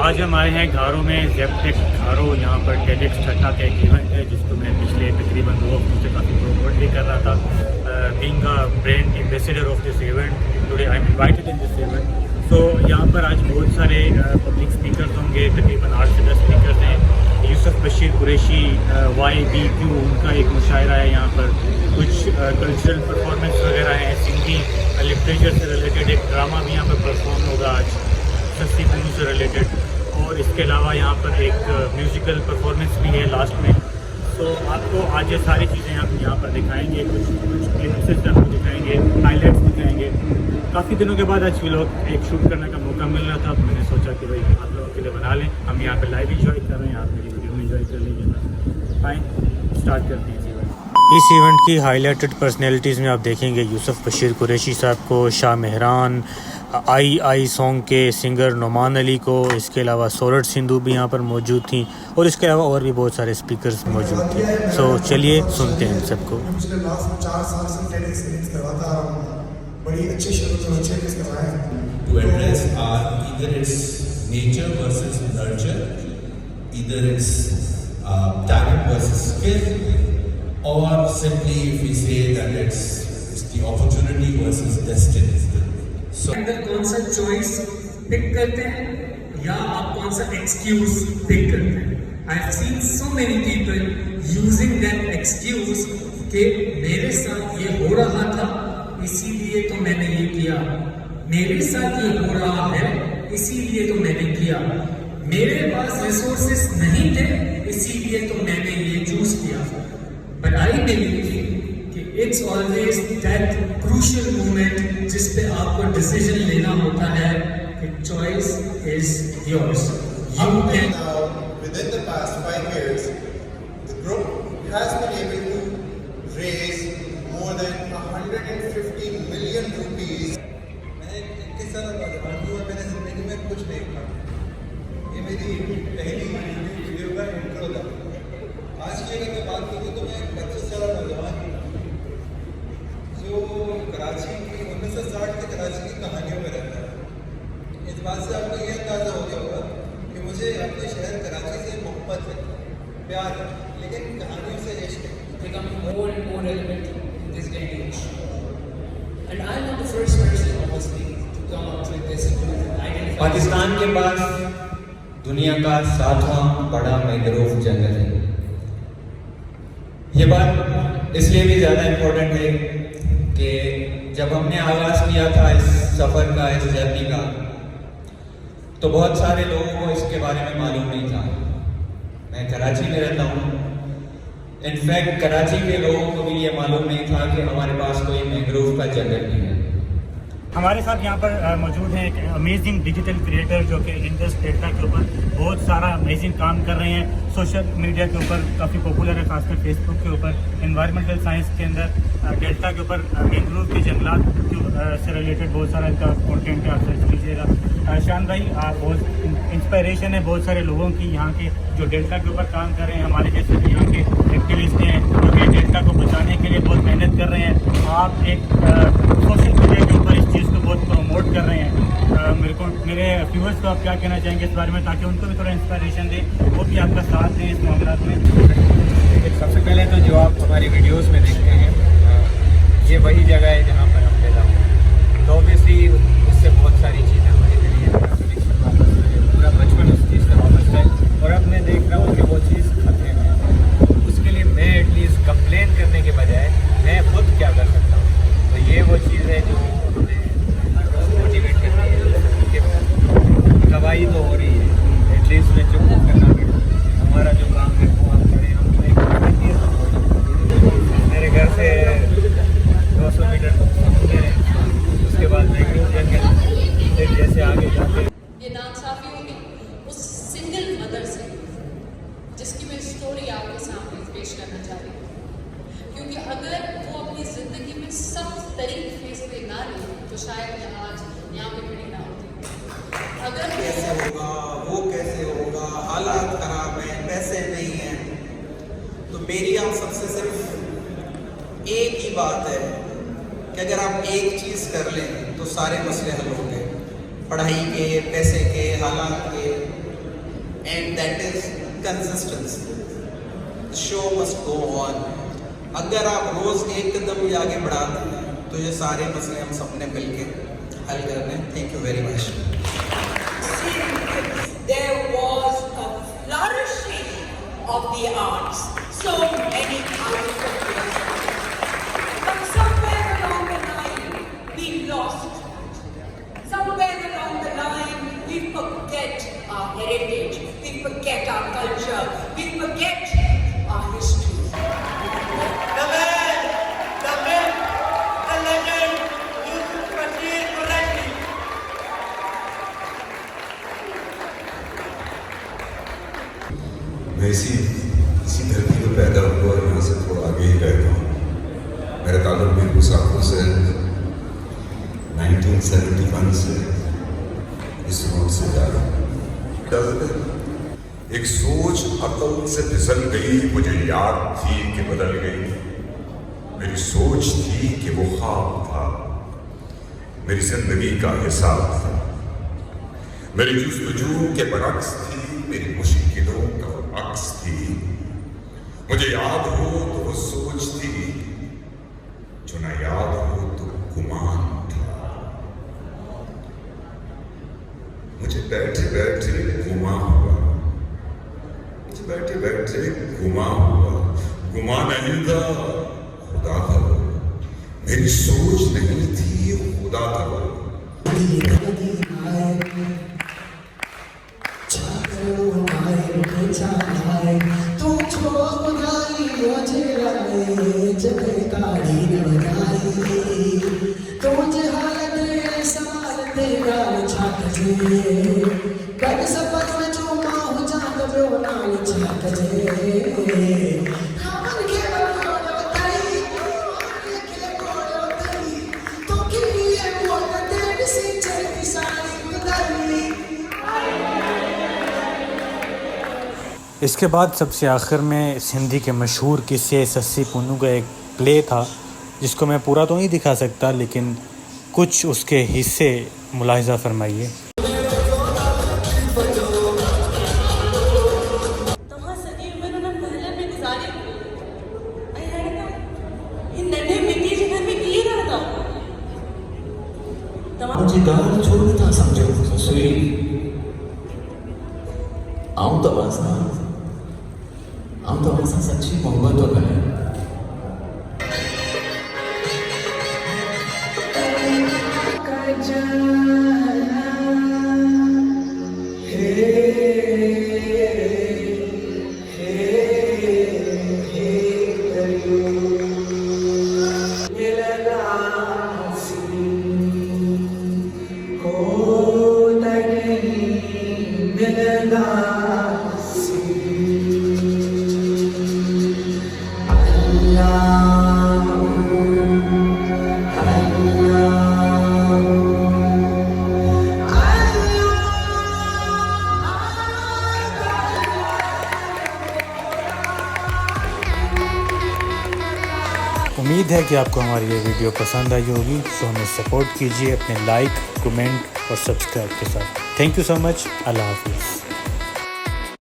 आज हम आए हैं घारों में, जेपटेक घारो। यहाँ पर टेडेक्स ठट्टा का एक इवेंट है जिसको मैं पिछले तकरीबन 2 हफ्तों से काफ़ी प्रमोट भी कर रहा था। Being a brand ambassador of this event today I am invited in this event. तो यहाँ पर आज बहुत सारे पब्लिक स्पीकर्स होंगे, तकरीबन 8 से 10 स्पीकर्स हैं। यूसुफ बशीर कुरैशी YBQ उनका एक मुशायरा है यहाँ पर। कुछ कल्चरल परफॉर्मेंस वगैरह हैं, सिंगिंग लिटरेचर से रिलेटेड एक ड्रामा भी यहाँ पर परफॉर्म होगा आज सस्ती पुनू से रिलेटेड। और इसके अलावा यहाँ पर एक म्यूज़िकल परफॉर्मेंस भी है लास्ट में। तो आपको आज ये सारी चीज़ें हम यहाँ पर दिखाएंगे, कुछ क्लिप्स आपको दिखाएंगे, हाईलाइट्स दिखाएंगे। काफ़ी दिनों के बाद आज व्लॉग एक शूट करने का मौका मिल रहा था, तो मैंने सोचा कि भाई आप लोगों के लिए बना लें। हम यहाँ पर लाइव इंजॉय कर रहे हैं, आप मेरी वीडियो में इंजॉय कर लीजिए। आए स्टार्ट करते हैं इस इवेंट की हाईलाइटेड पर्सनैलिटीज़ में आप देखेंगे यूसुफ बशीर कुरैशी साहब को, शाह मेहरान, आई सॉन्ग के सिंगर नोमान अली को, इसके अलावा सोरठ सिंधु भी यहाँ पर मौजूद थी और इसके अलावा और भी बहुत सारे स्पीकर्स मौजूद थे। सो चलिए सुनते हैं सबको। पिछले लास्ट 4 साल से टेडेक्स मीटिंग्स करवाता आ रहा हूँ, बड़ी अच्छी शुरू अच्छे केस करवाए हैं। To address our either it's nature versus nurture, either it's talent versus skill, or simply if we say that it's the opportunity versus destiny. So अंदर कौन सा चॉइस पिक करते हैं या आप कौन सा एक्सक्यूज पिक करते हैं? I have seen so many people using that excuse कि मेरे साथ ये हो रहा था इसीलिए तो मैंने ये किया, मेरे साथ ये हो रहा है इसीलिए तो मैंने किया, मेरे पास रिसोर्सेस नहीं थे इसीलिए तो मैंने ये चूज किया। बट आई बिलीव कि it's always that crucial moment जिस पे आपको डिसीजन लेना होता है कि choice is yours. You can within the past 5 years the group has been able to raise more than 150 million rupees। मैं 21 साल का नौजवान हूँ और मैंने जिंदगी में कुछ नहीं खाया। ये मेरी पहली वीडियो का इंट्रो था। आज की अगर मैं बात करूँ तो मैं 25 साल का नौजवान हूँ जो कराची की 1960 के कराची की कहानियों में रहता है। इस बात से आपको ये अंदाज़ा हो गया होगा कि मुझे अपने शहर कराची से मोहब्बत है, प्यार है, लेकिन कहानियों से इश्क है। becoming more and more relevant in this day and age. And I'm not the first person, obviously, to come up with this identify. Pakistan के पास दुनिया का 7वां बड़ा मैंग्रोव जंगल है। ये बात इसलिए भी ज़्यादा इम्पोर्टेंट है कि जब हमने आगाज़ किया था इस सफ़र का, इस जर्नी का, तो बहुत सारे लोगों को इसके बारे में मालूम नहीं था। मैं कराची में रहता हूँ, इनफैक्ट कराची के लोगों को भी ये मालूम नहीं था कि हमारे पास कोई मैंग्रोव का जंगल भी है। हमारे साथ यहाँ पर मौजूद है एक अमेजिंग डिजिटल क्रिएटर जो कि इंडस डेल्टा के ऊपर बहुत सारा अमेजिंग काम कर रहे हैं। सोशल मीडिया के ऊपर काफ़ी पॉपुलर है, खासकर फेसबुक के ऊपर। एनवायरमेंटल साइंस के अंदर डेल्टा के ऊपर मैंग्रोव के जंगलात से रिलेटेड बहुत सारा इनका कंटेंट है, आप सर्च कीजिएगा। शान भाई बहुत इंस्पायरेशन है बहुत सारे लोगों की यहाँ के जो डेल्टा के ऊपर काम कर रहे हैं, हमारे जैसे भी यहाँ के एक्टिविस्ट हैं जो कि डेल्टा को बचाने के लिए बहुत मेहनत कर रहे हैं। आप एक सोशल मीडिया के ऊपर इस चीज़ को बहुत प्रमोट कर रहे हैं। मेरे व्यूअर्स को आप क्या कहना चाहेंगे इस बारे में, ताकि उनको भी थोड़ा इंस्पायरेशन दे, वो भी आपका साथ दें इस मामला में? सबसे पहले तो जो आप हमारी वीडियोस में देखते हैं ये वही जगह है जहाँ पर हम पैदा हुए। तो ऑब्वियसली उससे बहुत सारी चीज़ें हमारे लिए पूरा बचपन उस चीज़ से वाबस्ता है और अब मैं देख रहा हूँ कि वो चीज़ खत्म है। उसके लिए मैं एटलीस्ट कंप्लेन करने के बजाय मैं खुद क्या कर सकता हूँ, तो ये वो चीज़ है जो हमें मोटिवेट करती है कि तबाही तो हो रही है, एटलीस्ट मैं चुप करना भी हमारा जो काम है वो हम करें। हम मेरे घर से 200 मीटर दूर है, उसके बाद मैंग्रोव जंगल, फिर जैसे आगे जाते ये नाइंसाफी होगी उस सिंगल मदर से जिसकी मैं स्टोरी आपके सामने पेश करना चाह रही हूँ। क्योंकि अगर वो अपनी ज़िंदगी में सख्त तरीन फैसले ना ले तो शायद मैं आज यहाँ पे खड़ी ना होती। अगर कैसे होगा, वो कैसे होगा, हालात खराब हैं, पैसे नहीं हैं, तो मेरी आप सबसे सिर्फ एक ही बात है कि अगर आप एक चीज़ कर लें तो सारे मसले हल होंगे। पढ़ाई के, पैसे के, हालात के, and that is consistency. The show must go on. अगर आप रोज एक कदम भी आगे बढ़ाते हैं तो ये सारे मसले हम सबने मिलके हल करने हैं. Thank you very much. There was a flourishing of the arts. So many kinds of things. But somewhere along the line, we lost that. Somewhere along the line, we forget our heritage. We forget our culture. We forget our history. The man, the myth, the legend, Yusuf Bashir Qureshi. मैं इसी धरती पर पैदा हुआ और यहाँ से थोड़ा आगे ही रहता हूँ. मेरा ताल्लुक मीरपुर साहब से 1971 से इस रोड से जा रहा हूँ. एक सोच अकल से फिसल गई, मुझे याद थी कि बदल गई. मेरी सोच थी कि वो ख्वाब था, मेरी जिंदगी का हिसाब था. मेरी जुस्तजू के बरक्स थी, मेरी मुश्किलों का अक्स थी. मुझे याद हो तो वो सोच थी, जो ना याद हो तो गुमान था. मुझे बैठे बैठे गुमा हुआ, मुझे बैठे बैठे गुमा हुआ. गुमा नहीं था, खुदा था वो. मेरी सोच नहीं थी, खुदा था वो. इसके बाद सबसे आखिर में इस हिंदी के मशहूर किस्से सस्सी पुन्नू का एक प्ले था, जिसको मैं पूरा तो नहीं दिखा सकता, लेकिन कुछ उसके हिस्से मुलाहिज़ा फरमाइए. मुझे गाँव छोड़ था समझो ससुरी आऊं तो बस सच्ची मोहब्बत हो गए. उम्मीद है कि आपको हमारी ये वीडियो पसंद आई होगी. सो हमें सपोर्ट कीजिए अपने लाइक, कमेंट और सब्सक्राइब के साथ. Thank you so much. अल्लाह हाफिज़.